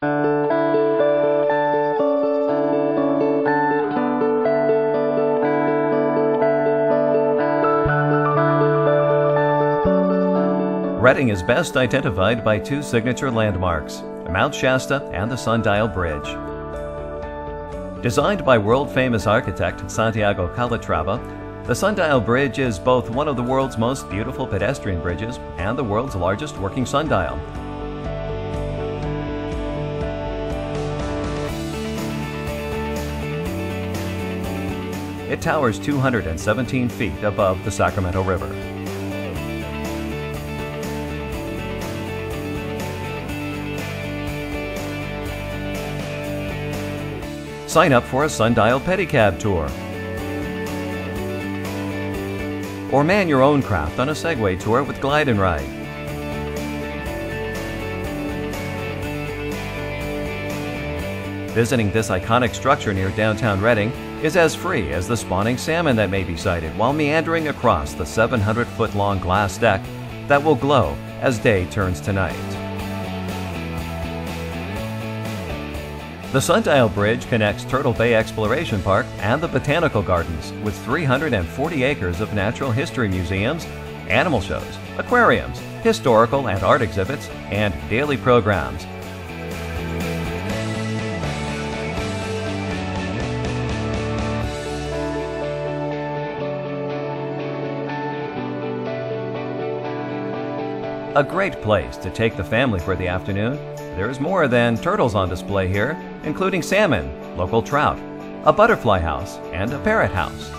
Reading is best identified by two signature landmarks, Mount Shasta and the Sundial Bridge. Designed by world-famous architect Santiago Calatrava, the Sundial Bridge is both one of the world's most beautiful pedestrian bridges and the world's largest working sundial. It towers 217 feet above the Sacramento River. Sign up for a Sundial pedicab tour, or man your own craft on a Segway tour with Glide and Ride. Visiting this iconic structure near downtown Reading is as free as the spawning salmon that may be sighted while meandering across the 700-foot-long glass deck that will glow as day turns to night. The Sundial Bridge connects Turtle Bay Exploration Park and the Botanical Gardens with 340 acres of natural history museums, animal shows, aquariums, historical and art exhibits, and daily programs. A great place to take the family for the afternoon. There's more than turtles on display here, including salmon, local trout, a butterfly house, and a parrot house.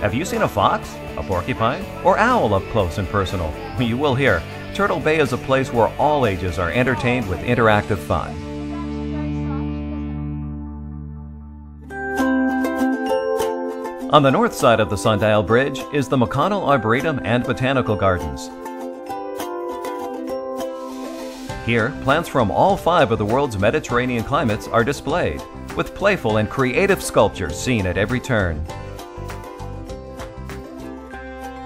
Have you seen a fox, a porcupine, or owl up close and personal? You will hear. Turtle Bay is a place where all ages are entertained with interactive fun. On the north side of the Sundial Bridge is the McConnell Arboretum and Botanical Gardens. Here, plants from all 5 of the world's Mediterranean climates are displayed, with playful and creative sculptures seen at every turn.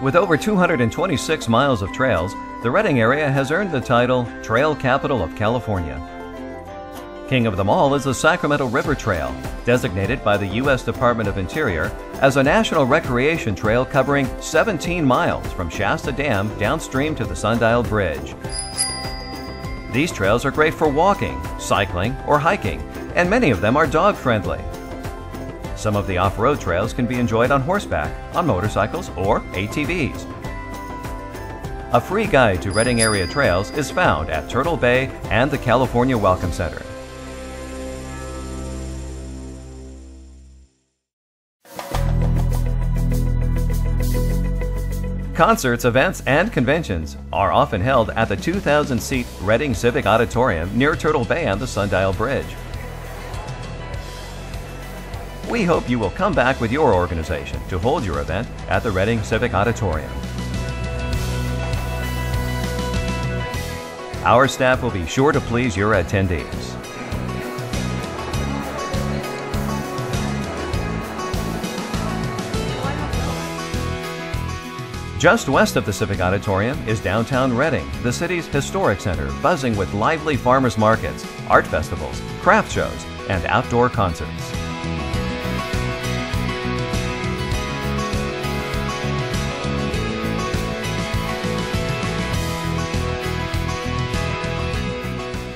With over 226 miles of trails, the Reading area has earned the title Trail Capital of California. King of them all is the Sacramento River Trail, designated by the U.S. Department of Interior as a national recreation trail covering 17 miles from Shasta Dam downstream to the Sundial Bridge. These trails are great for walking, cycling, or hiking, and many of them are dog-friendly. Some of the off-road trails can be enjoyed on horseback, on motorcycles, or ATVs. A free guide to Reading area trails is found at Turtle Bay and the California Welcome Center. Concerts, events, and conventions are often held at the 2,000-seat Reading Civic Auditorium near Turtle Bay and the Sundial Bridge. We hope you will come back with your organization to hold your event at the Reading Civic Auditorium. Our staff will be sure to please your attendees. Just west of the Civic Auditorium is downtown Reading, the city's historic center, buzzing with lively farmers markets, art festivals, craft shows, and outdoor concerts.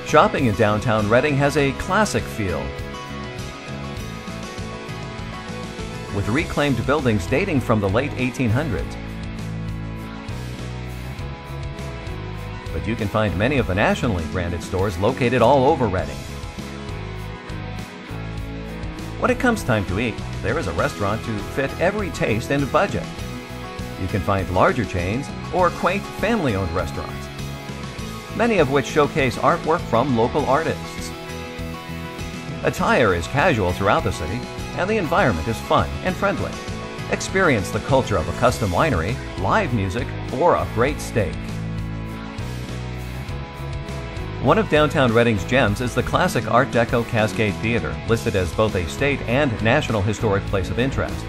Shopping in downtown Reading has a classic feel, with reclaimed buildings dating from the late 1800s. But you can find many of the nationally branded stores located all over Reading. When it comes time to eat, there is a restaurant to fit every taste and budget. You can find larger chains or quaint family-owned restaurants, many of which showcase artwork from local artists. Attire is casual throughout the city, and the environment is fun and friendly. Experience the culture of a custom winery, live music, or a great steak. One of downtown Reading's gems is the classic Art Deco Cascade Theater, listed as both a state and national historic place of interest.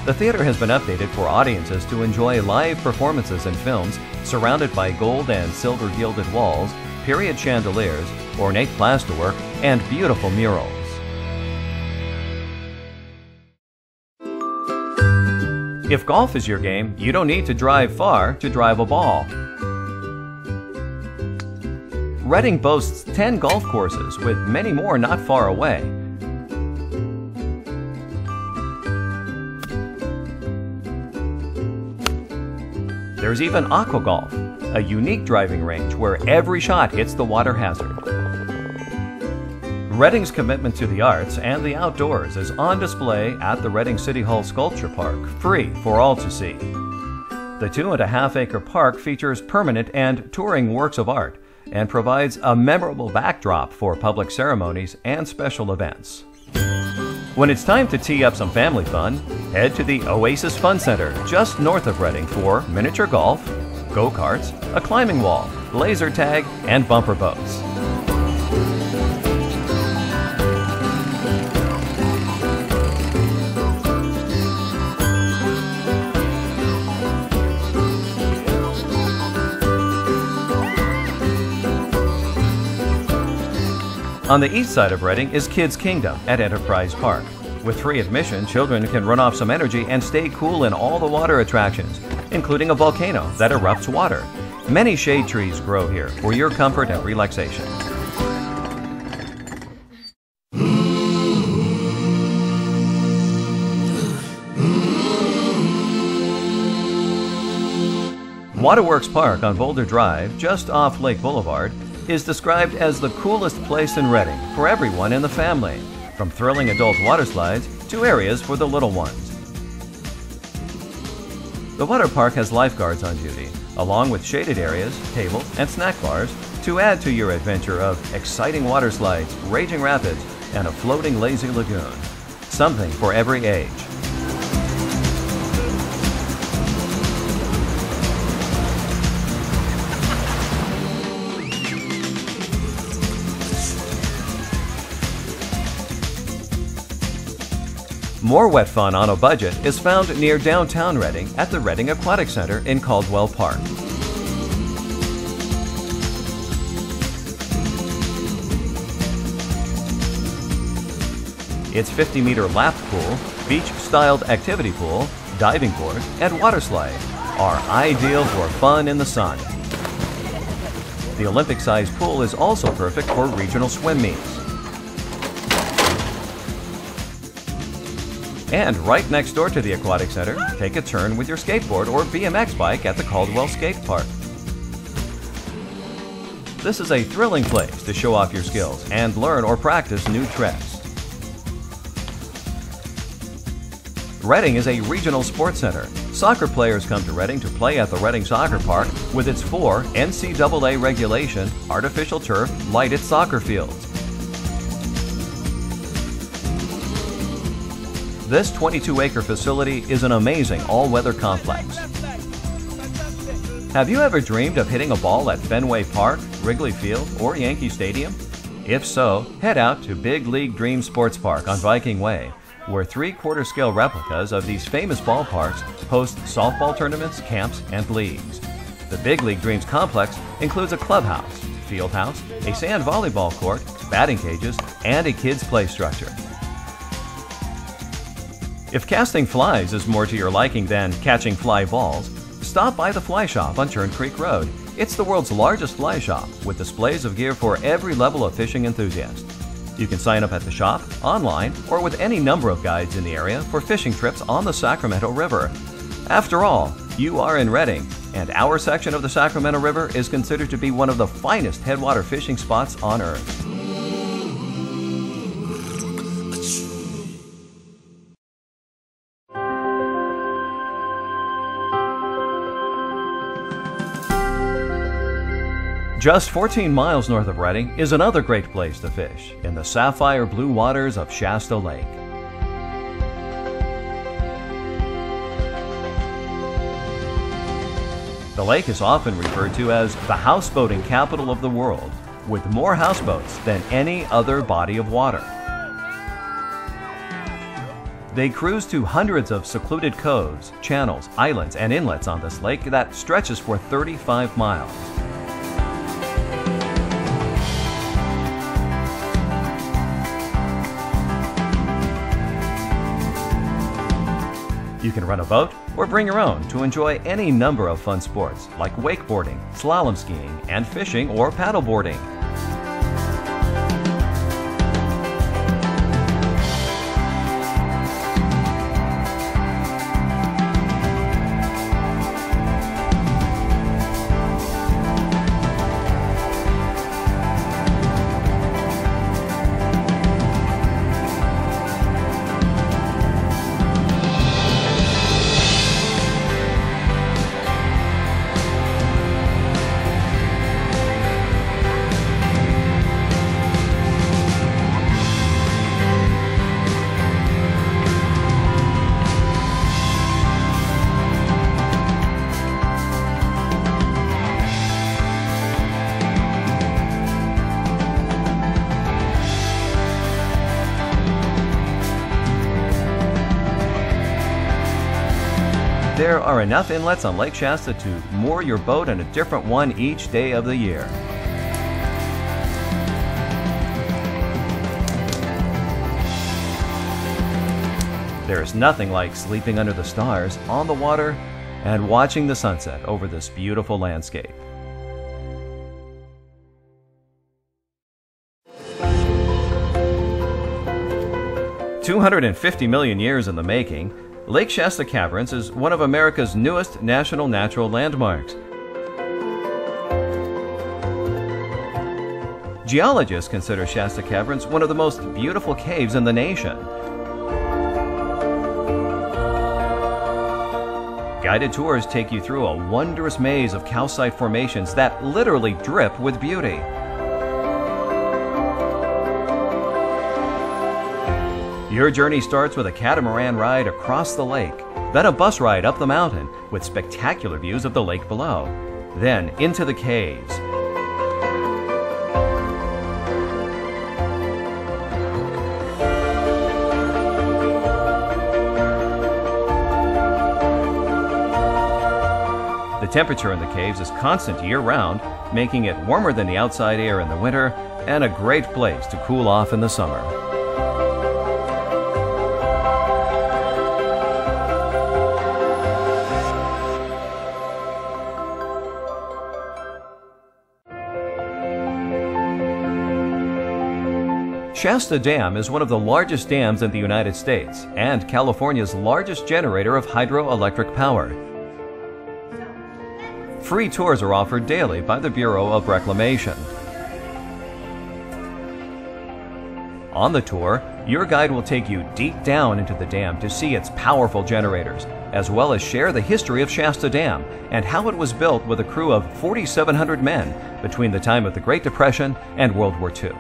The theater has been updated for audiences to enjoy live performances and films surrounded by gold and silver gilded walls, period chandeliers, ornate plasterwork, and beautiful murals. If golf is your game, you don't need to drive far to drive a ball. Reading boasts 10 golf courses, with many more not far away. There's even Aqua Golf, a unique driving range where every shot hits the water hazard. Reading's commitment to the arts and the outdoors is on display at the Reading City Hall Sculpture Park, free for all to see. The 2.5-acre park features permanent and touring works of art and provides a memorable backdrop for public ceremonies and special events. When it's time to tee up some family fun, head to the Oasis Fun Center just north of Reading for miniature golf, go-karts, a climbing wall, laser tag, and bumper boats. On the east side of Reading is Kids Kingdom at Enterprise Park. With free admission, children can run off some energy and stay cool in all the water attractions, including a volcano that erupts water. Many shade trees grow here for your comfort and relaxation. Waterworks Park on Boulder Drive, just off Lake Boulevard, is described as the coolest place in Reading for everyone in the family, from thrilling adult water slides to areas for the little ones. The water park has lifeguards on duty, along with shaded areas, tables, and snack bars to add to your adventure of exciting water slides, raging rapids, and a floating lazy lagoon. Something for every age. More wet fun on a budget is found near downtown Reading at the Reading Aquatic Center in Caldwell Park. Its 50-meter lap pool, beach-styled activity pool, diving board, and water slide are ideal for fun in the sun. The Olympic-sized pool is also perfect for regional swim meets. And right next door to the Aquatic Center, take a turn with your skateboard or BMX bike at the Caldwell Skate Park. This is a thrilling place to show off your skills and learn or practice new tricks. Reading is a regional sports center. Soccer players come to Reading to play at the Reading Soccer Park with its 4 NCAA regulation, artificial turf, lighted soccer fields. This 22-acre facility is an amazing all-weather complex. Have you ever dreamed of hitting a ball at Fenway Park, Wrigley Field, or Yankee Stadium? If so, head out to Big League Dream Sports Park on Viking Way, where 3/4 scale replicas of these famous ballparks host softball tournaments, camps, and leagues. The Big League Dreams complex includes a clubhouse, field house, a sand volleyball court, batting cages, and a kids' play structure. If casting flies is more to your liking than catching fly balls, stop by the Fly Shop on Turn Creek Road. It's the world's largest fly shop with displays of gear for every level of fishing enthusiast. You can sign up at the shop, online, or with any number of guides in the area for fishing trips on the Sacramento River. After all, you are in Reading, and our section of the Sacramento River is considered to be one of the finest headwater fishing spots on Earth. Just 14 miles north of Reading is another great place to fish, in the sapphire blue waters of Shasta Lake. The lake is often referred to as the houseboating capital of the world, with more houseboats than any other body of water. They cruise to hundreds of secluded coves, channels, islands, and inlets on this lake that stretches for 35 miles. You can rent a boat or bring your own to enjoy any number of fun sports like wakeboarding, slalom skiing, and fishing or paddleboarding. There are enough inlets on Lake Shasta to moor your boat in a different one each day of the year. There's nothing like sleeping under the stars, on the water, and watching the sunset over this beautiful landscape. "250 million years in the making," Lake Shasta Caverns is one of America's newest national natural landmarks. Geologists consider Shasta Caverns one of the most beautiful caves in the nation. Guided tours take you through a wondrous maze of calcite formations that literally drip with beauty. Your journey starts with a catamaran ride across the lake, then a bus ride up the mountain with spectacular views of the lake below, then into the caves. The temperature in the caves is constant year-round, making it warmer than the outside air in the winter and a great place to cool off in the summer. Shasta Dam is one of the largest dams in the United States and California's largest generator of hydroelectric power. Free tours are offered daily by the Bureau of Reclamation. On the tour, your guide will take you deep down into the dam to see its powerful generators, as well as share the history of Shasta Dam and how it was built with a crew of 4,700 men between the time of the Great Depression and World War II.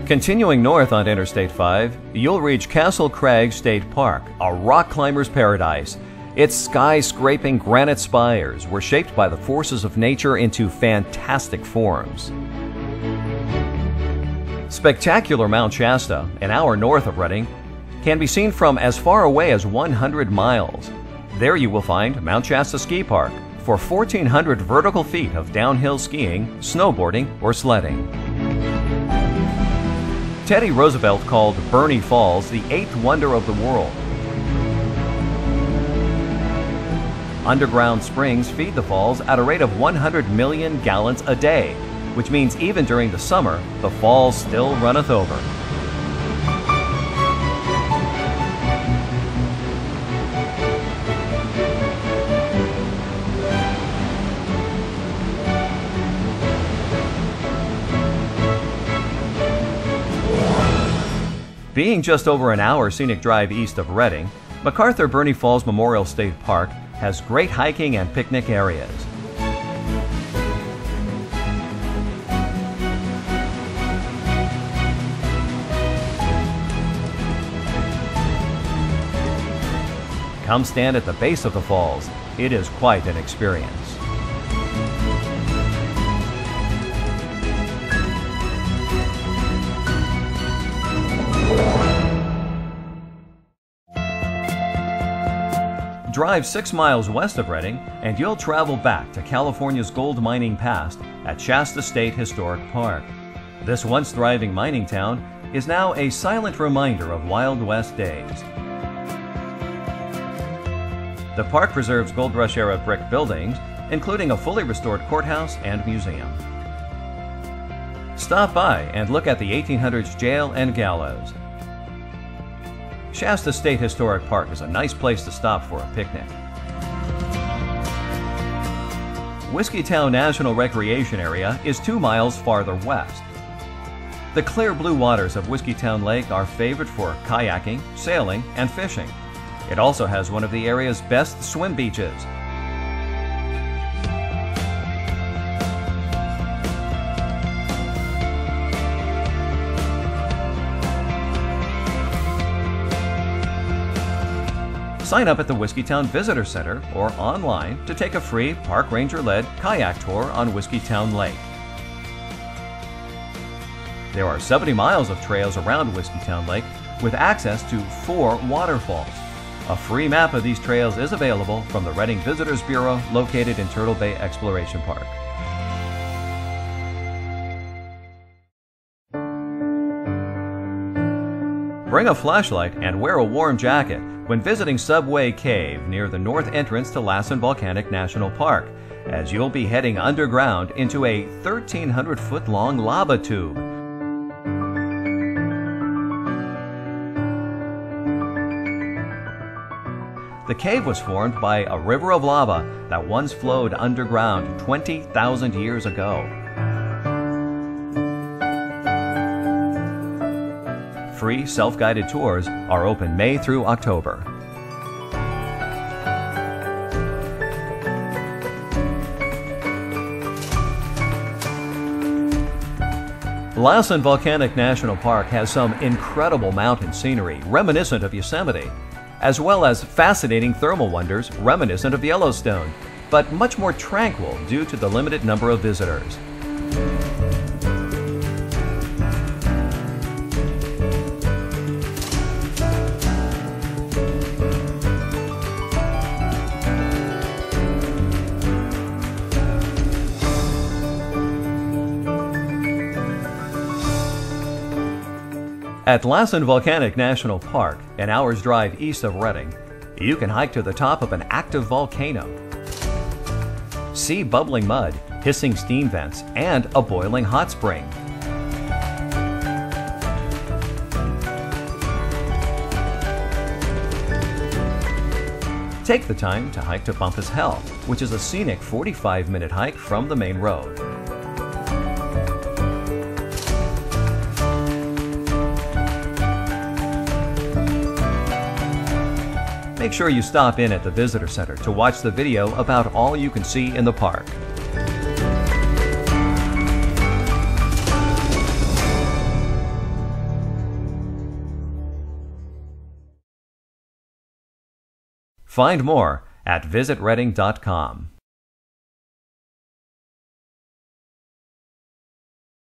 Continuing north on Interstate 5, you'll reach Castle Crag State Park, a rock climber's paradise. Its sky-scraping granite spires were shaped by the forces of nature into fantastic forms. Spectacular Mount Shasta, an hour north of Redding, can be seen from as far away as 100 miles. There you will find Mount Shasta Ski Park for 1,400 vertical feet of downhill skiing, snowboarding, or sledding. Teddy Roosevelt called Bernie Falls the eighth wonder of the world. Underground springs feed the falls at a rate of 100 million gallons a day, which means even during the summer, the falls still runneth over. Being just over an hour scenic drive east of Redding, MacArthur Bernie Falls Memorial State Park has great hiking and picnic areas. Come stand at the base of the falls. It is quite an experience. Drive 6 miles west of Redding and you'll travel back to California's gold mining past at Shasta State Historic Park. This once thriving mining town is now a silent reminder of Wild West days. The park preserves Gold Rush era brick buildings, including a fully restored courthouse and museum. Stop by and look at the 1800s jail and gallows. Shasta State Historic Park is a nice place to stop for a picnic. Whiskeytown National Recreation Area is 2 miles farther west. The clear blue waters of Whiskeytown Lake are favored for kayaking, sailing, and fishing. It also has one of the area's best swim beaches. Sign up at the Whiskeytown Visitor Center or online to take a free park ranger-led kayak tour on Whiskeytown Lake. There are 70 miles of trails around Whiskeytown Lake with access to 4 waterfalls. A free map of these trails is available from the Redding Visitors Bureau located in Turtle Bay Exploration Park. Bring a flashlight and wear a warm jacket when visiting Subway Cave near the north entrance to Lassen Volcanic National Park, as you'll be heading underground into a 1,300-foot-long lava tube. The cave was formed by a river of lava that once flowed underground 20,000 years ago. Free self-guided tours are open May through October. Lassen Volcanic National Park has some incredible mountain scenery reminiscent of Yosemite, as well as fascinating thermal wonders reminiscent of Yellowstone, but much more tranquil due to the limited number of visitors. At Lassen Volcanic National Park, an hour's drive east of Redding, you can hike to the top of an active volcano. See bubbling mud, hissing steam vents, and a boiling hot spring. Take the time to hike to Bumpus Hell, which is a scenic 45-minute hike from the main road. Make sure you stop in at the Visitor Center to watch the video about all you can see in the park. Find more at visitredding.com.